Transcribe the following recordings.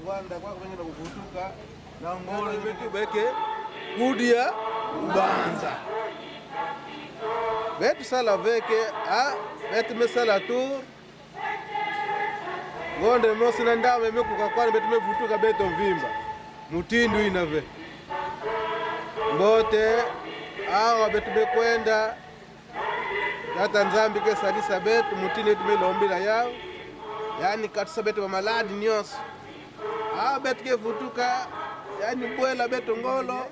Rwanda kwa kwenda kuvutuka na ngole betu beke kudia banza betu sala beke betu mesala tu ngonde mosi na ndame mekuka kwa betu mevutuka beto mvimba mutindu inave mbote awa betu bekwenda hata nzambi ke salisa betu mutine tumelombila yao yani katisa betu wa maladi nyos betu ke vutuka yani bwela betu ngolo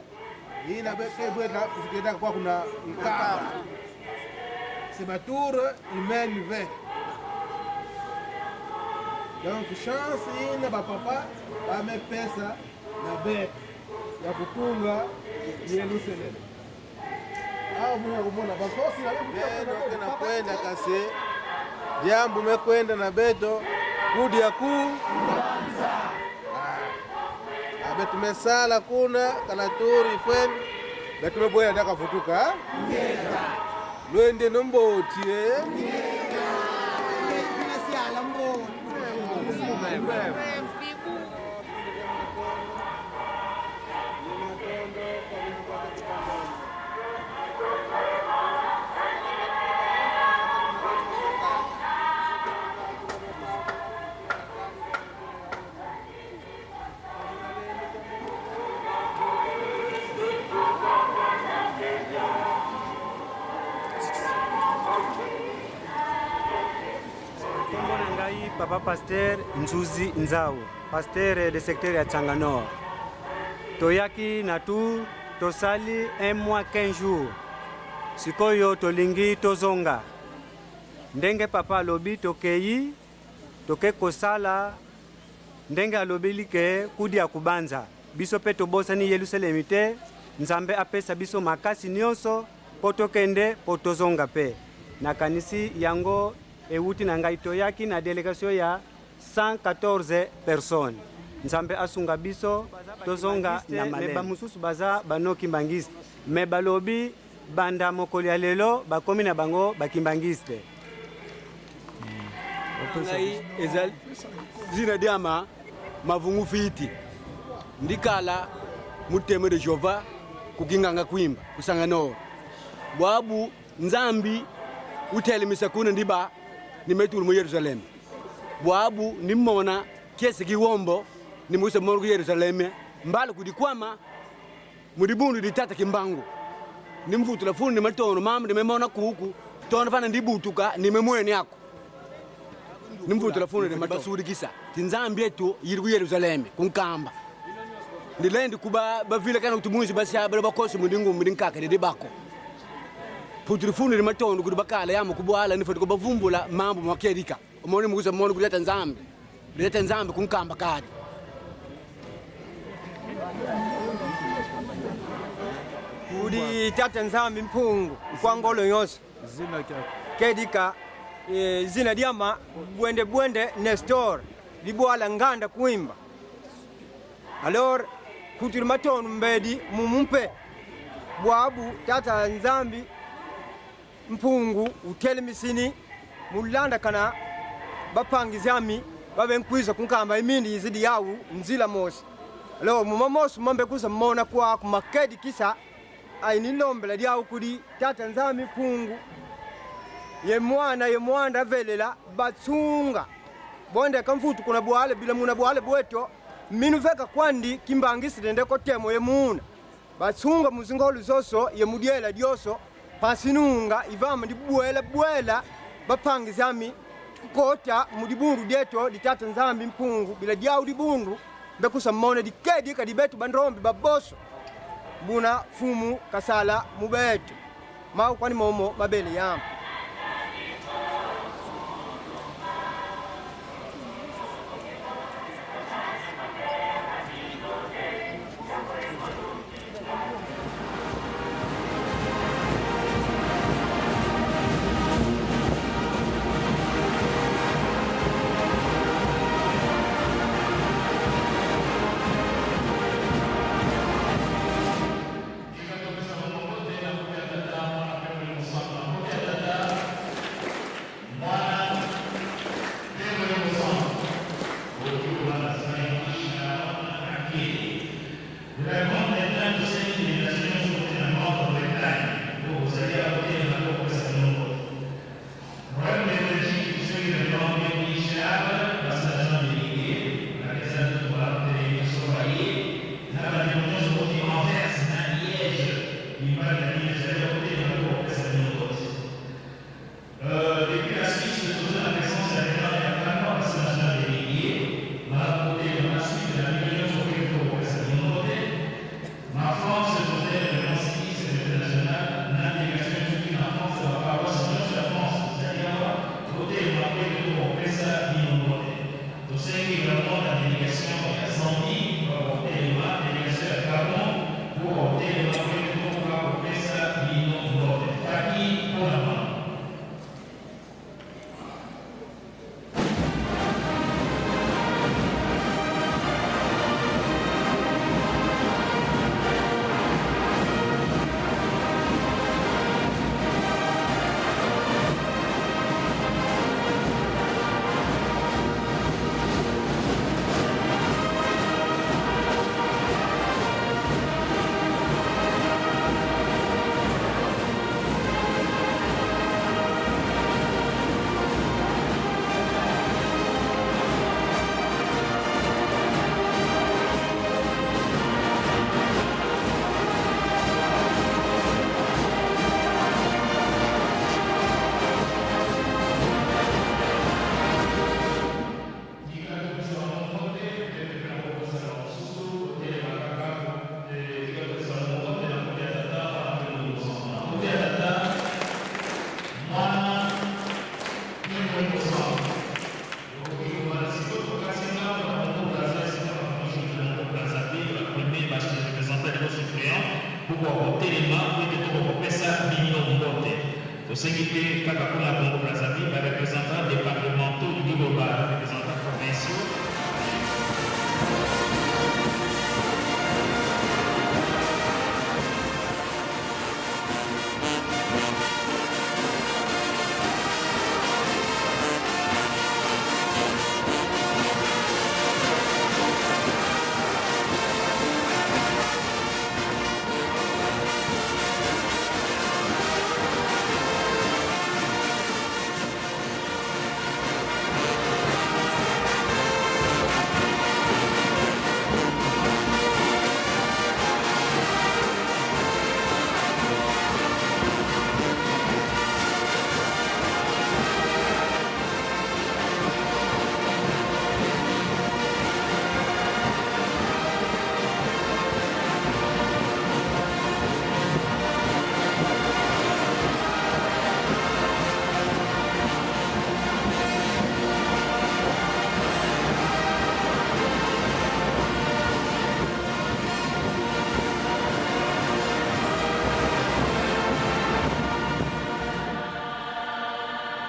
ina betu bwela kufikida kwa kuna mkaba sebature imeni ve donc chance ina bapapa bame pesa na betu ya kutunga Yerusalemu mwana kumona bakosi na kwenda kase jambo mekwenda na beto kudi ya kuu betu mesala kuna kalaturi fwen betu meboya ndaka futuka lwende nombotie papa pasteur Nzuzi Nzao, pasteur de secteur ya Tsanganoa. Toyaki na tu tosali 1 mois 15 jours. Sikoyo tolingi tozonga. Ndenge papa alobi tokeyi toke kosala ndenge alobeli ke kudi ya kubanza. Biso pe tobosani Yerusalemi te, Nzambe apesa biso makasi nyonso po tokende po tozonga pe. Na kanisi yango ewuti na ngai toyaki na delegation ya 114 personnes. Nzambe asunga biso tozonga na malema. Meba mususu baza banokimbangiste. Me balobi banda mokoli ya lelo bakomi na bango bakimbangiste. Ngai ezal zina diama mavungu fiti. Ndikala muteme de Jova kukinganga kuimba kusangano. Bwabu Nzambi utelemisa kuna ndiba nimetulu mu Yerusalemu. Bwabu nimona kiesi kiwombo nimuse monu ku Yerusalemu mbala kudikwama mudibundu ditata kimbangu. Nimvutu la funi nimetono mama nimemona kuku tona fana ndibutuka nimemweni yako. Nimvutu la funi nimebasuri kisa. Tinzambi yetu yiri ku Yerusalemu kunkamba. Ndilendi kuba bavile kana kutumuzi basi abale bakosi mudingu mudinkaka de bako. Putrifuni nimetono kudibakala yamo kubwala nifati ko bavumbula mambo makedika. Umone muguza mone kuleta Nzambi. Kuleta Nzambi kunkamba kadi. Kudi tata Nzambi mpungu kwa ngolo yose. Zina kyako. Kedika zina diama bwende Nestor libwala nganda kuimba. Alors kuturi matonu mbedi mumumpe bwabu tata Nzambi mpungu utelemisini mulanda kana bapangizami babenkwiza kunkamba imindi izidi yawu nzila mosi. Alors mumamosu mambe kuza mona kwa kumakedi kisa ainilombela diawu kudi tata Nzambi mpungu ye mwana velela batsunga bonde kamfutu kuna bwale bila muna bwale bweto minu veka kwandi kimbangisi dende kotemo ye muna batsunga muzingolu zoso ye mudiela dioso pasinunga ivama ndi bwela bapangizami kota mudibundu dieto ditata Nzambi mpungu bila diawu dibundu mbekusa mmone dikedi kadibetu bandrombi baboso buna fumu kasala mubetu mau kwani momo mabele yamu. millions de votes. Au sécurité, Kakakuna Congo Brazzaville, les représentants départementaux du niveau bas, les représentants provinciaux.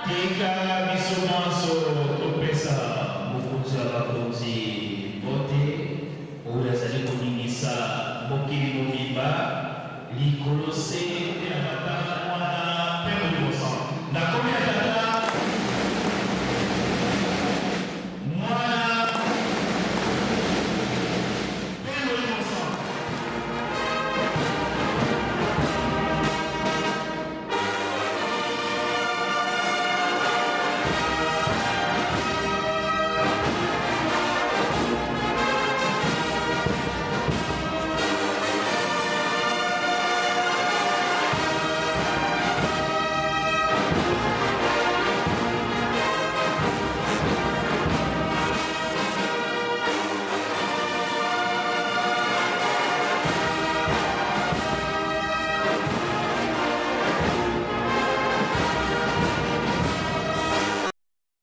Tika bisomanso topesa mokonzi ya bakonzi vote oyo azali koningisa mokili mobimba likolo se te na